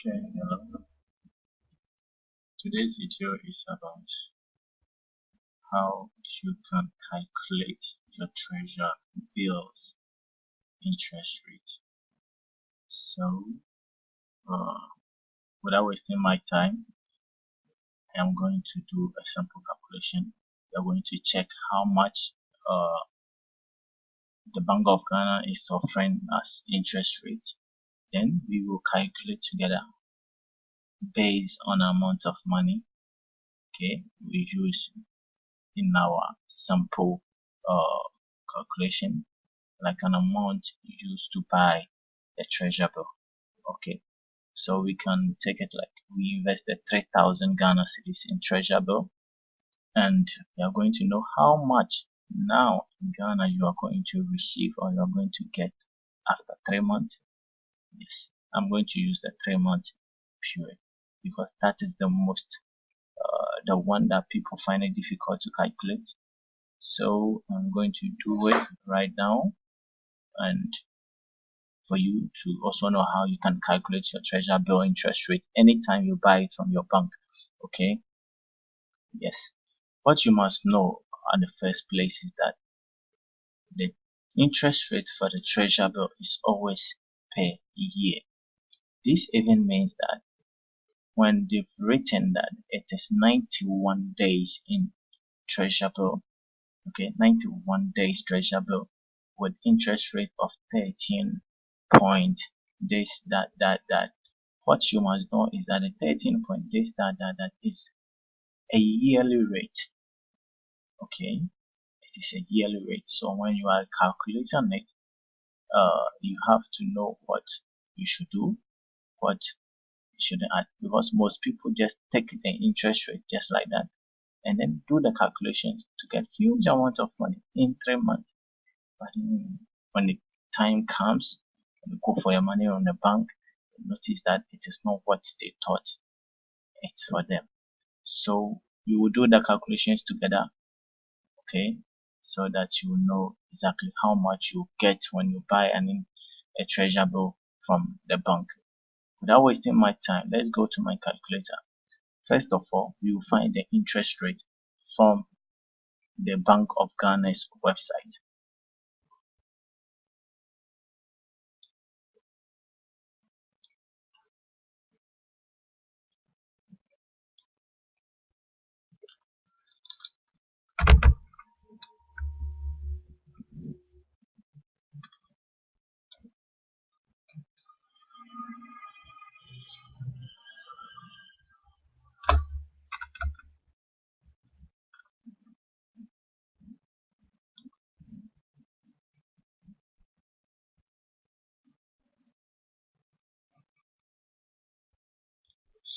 Okay, hello. Today's video is about how you can calculate your treasure bills interest rate. So, uh, without wasting my time, I'm going to do a simple calculation. We're going to check how much the Bank of Ghana is offering as interest rate. Then we will calculate together based on amount of money. Okay, we use in our sample calculation like an amount used to buy the treasure bill. Okay, so we can take it like we invested 3,000 Ghana cedis in treasure bill, and we are going to know how much now in Ghana you are going to receive or you are going to get after 3 months. Yes, I'm going to use the 3 month period because that is the one that people find it difficult to calculate. So I'm going to do it right now, and for you to also know how you can calculate your treasure bill interest rate anytime you buy it from your bank. Okay, yes, what you must know in the first place is that the interest rate for the treasure bill is always per year. This even means that when they've written that it is 91 days in treasure bill, okay, 91 days treasure bill with interest rate of 13 point this that what you must know is that the 13 point this that is a yearly rate. Okay, it is a yearly rate. So when you are calculating it, you have to know what you should do, what you shouldn't add, because most people just take the interest rate just like that and then do the calculations to get huge amount of money in 3 months. But when the time comes, when you go for your money on the bank, you notice that it is not what they thought it's for them. So you will do the calculations together, okay, so that you will know exactly how much you get when you buy a treasure bill from the bank. Without wasting my time, let's go to my calculator. First of all, we will find the interest rate from the Bank of Ghana's website.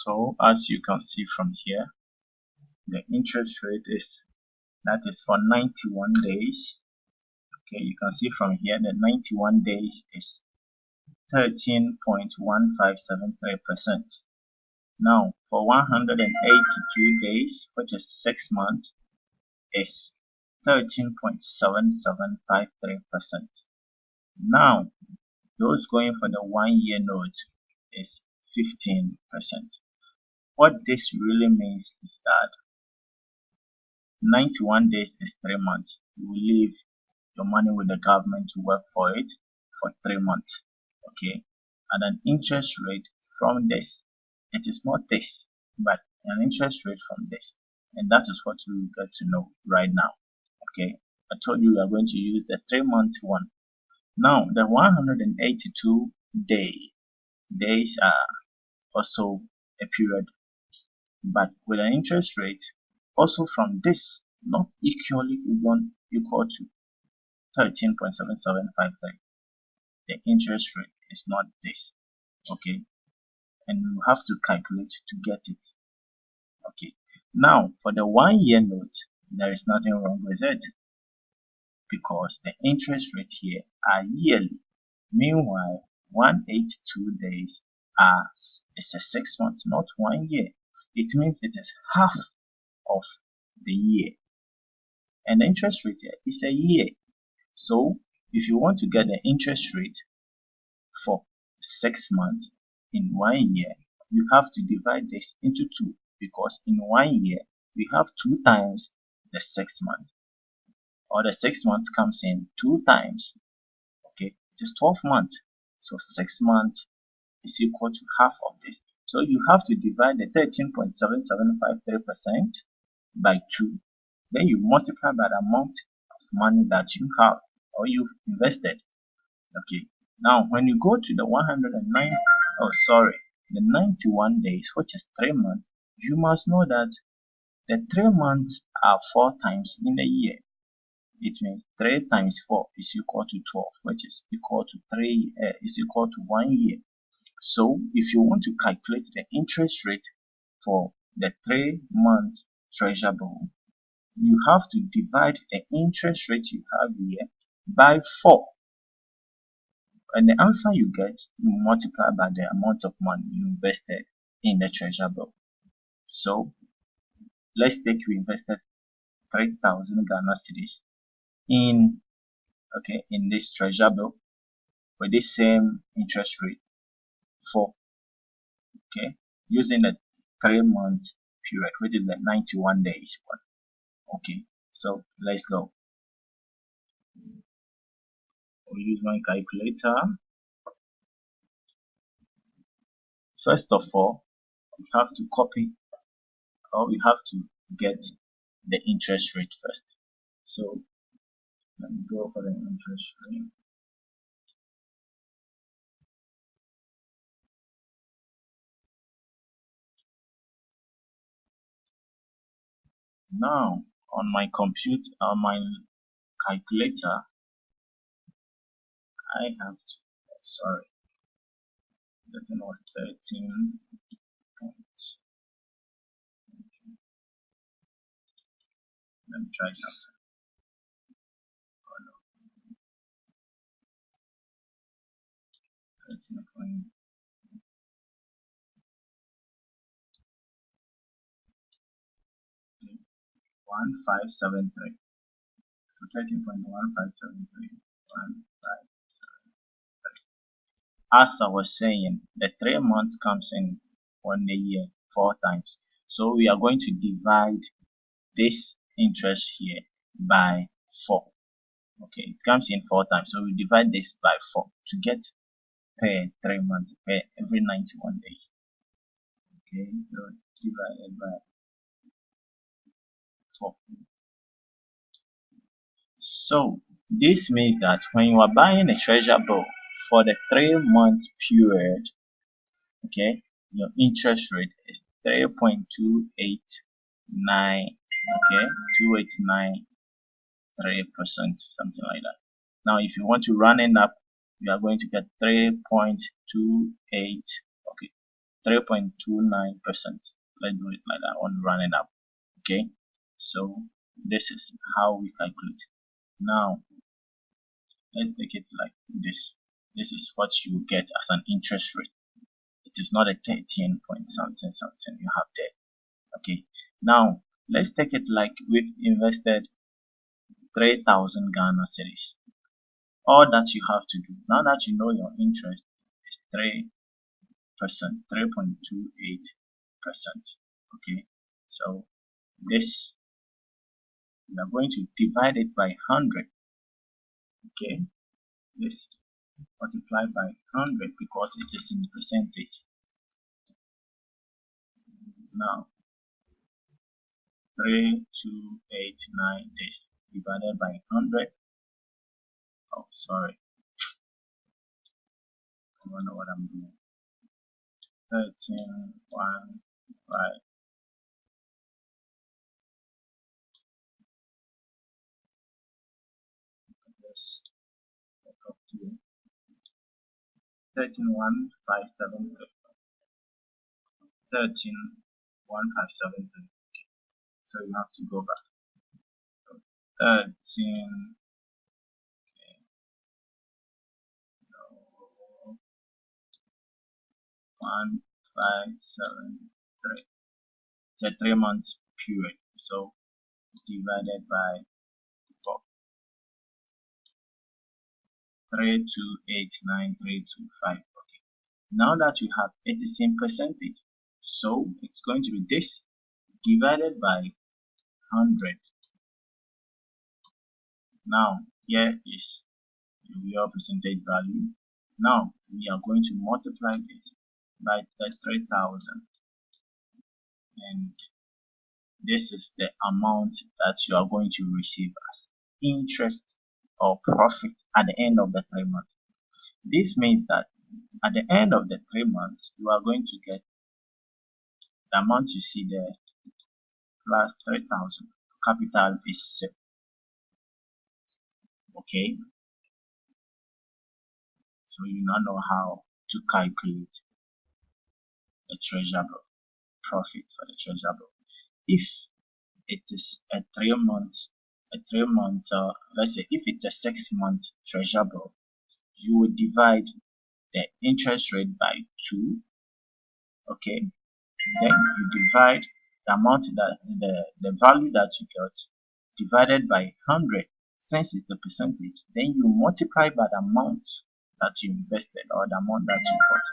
So as you can see from here, the interest rate is for 91 days. Okay, you can see from here the 91 days is 13.1573%. Now for 182 days, which is 6 months, is 13.7753%. Now those going for the 1 year note is 15%. What this really means is that 91 days is 3 months. You will leave your money with the government to work for it for 3 months. Okay, and an interest rate from this, it is not this, but an interest rate from this, and that is what we will get to know right now. Okay, I told you we are going to use the 3 month one. Now the 182 days are also a period, but with an interest rate also from this not equal to 13.7753. The interest rate is not this. Okay, and you have to calculate to get it. Okay, now for the 1 year note, there is nothing wrong with it because the interest rate here are yearly. Meanwhile, 182 days is a 6 months, not 1 year. It means it is half of the year, and the interest rate here is a year. So if you want to get the interest rate for 6 months in 1 year, you have to divide this into 2 because in 1 year we have 2 times the 6 months, or the 6 months comes in 2 times. Okay, it is 12 months. So 6 months is equal to half of this. So you have to divide the 13.7753% by 2. Then you multiply by the amount of money that you have or you've invested. Okay. Now when you go to the 91 days, which is 3 months, you must know that the 3 months are 4 times in a year. It means 3 times 4 is equal to 12, which is equal to 1 year. So if you want to calculate the interest rate for the 3 month treasure bill, you have to divide the interest rate you have here by 4. And the answer you get, you multiply by the amount of money you invested in the treasure bill. So let's take you invested 3,000 Ghana cedis in this treasure bill with this same interest rate for using the 3 month period, which is the 91 days one. Okay, so let's go. I'll use my calculator. First of all, we have to copy, or we have to get the interest rate first. So let me go for the interest rate. Now on my computer, on my calculator, I have to, sorry, the thing was 13 points. Okay. Let me try something. Oh no, 13 point. 1573. So 13.1573. As I was saying, the 3 months comes in 1 year 4 times. So we are going to divide this interest here by 4. Okay, it comes in 4 times. So we divide this by 4 to get per 3 months, per every 91 days. Okay, so divided by 4. So this means that when you are buying a treasure bill for the 3 month period, okay, your interest rate is 3.289, okay, 2.893%, something like that. Now if you want to run it up, you are going to get 3.28, okay, 3.29%. Let's do it like that on running up. Okay, so this is how we calculate. Now let's take it like this. This is what you get as an interest rate. It is not a 13 point something something you have there. Okay, now let's take it like we've invested 3,000 Ghana cedis. All that you have to do now that you know your interest is 3%, 3.28%. Okay, so this, we are going to divide it by 100. Okay, this multiply by 100 because it is in percentage. Now 3289 days divided by 100. Oh, sorry, I don't know what I'm doing. 13.15. Yes, up to 13.1573. 13.1573. So you have to go back. 13. No, 1573. It's a 3 month period. So divided by 4. 3289325. Okay. Now that we have it is in percentage, so it's going to be this divided by 100. Now here is the real percentage value. Now we are going to multiply this by 3,000, and this is the amount that you are going to receive as interest or profit at the end of the 3 months. This means that at the end of the 3 months, you are going to get the amount you see there plus 3,000. Capital is 6. Okay, so you now know how to calculate the treasure bill profit for the treasure bill. If it is let's say if it's a 6 month treasure bill, you would divide the interest rate by 2. Okay, then you divide the amount that the value that you got divided by 100. Since it's the percentage, then you multiply by the amount that you invested or the amount that you bought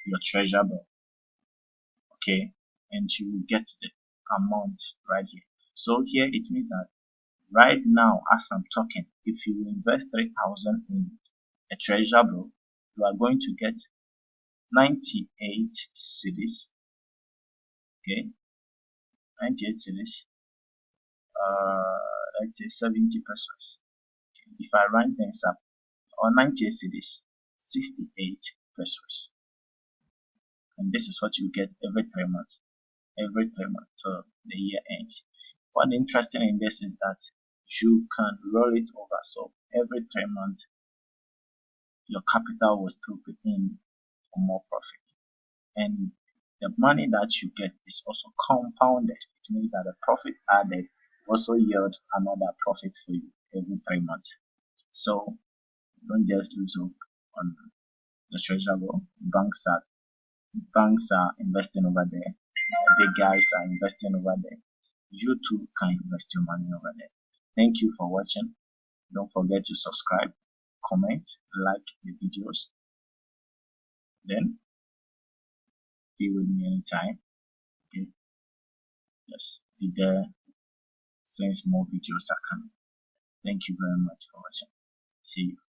your treasure bill. Okay, and you will get the amount right here. So here it means that right now as I'm talking, if you invest 3,000 in a treasure bill, you are going to get 98 cedis. Okay, 98 cedis, let's say 70 pesos. Okay. If I round things up, or 98 cedis, 68 pesos. And this is what you get every 3 months. Every 3 months till the year ends. What's interesting in this is that you can roll it over. So every 3 months, your capital will still put in for more profit. And the money that you get is also compounded. It means that the profit added also yield another profit for you every 3 months. So don't just lose hope on the treasure bill. Banks are investing over there. Big guys are investing over there. You too can invest your money over there. Thank you for watching. Don't forget to subscribe, comment, like the videos. Then be with me anytime. Okay, just be there since more videos are coming. Thank you very much for watching. See you.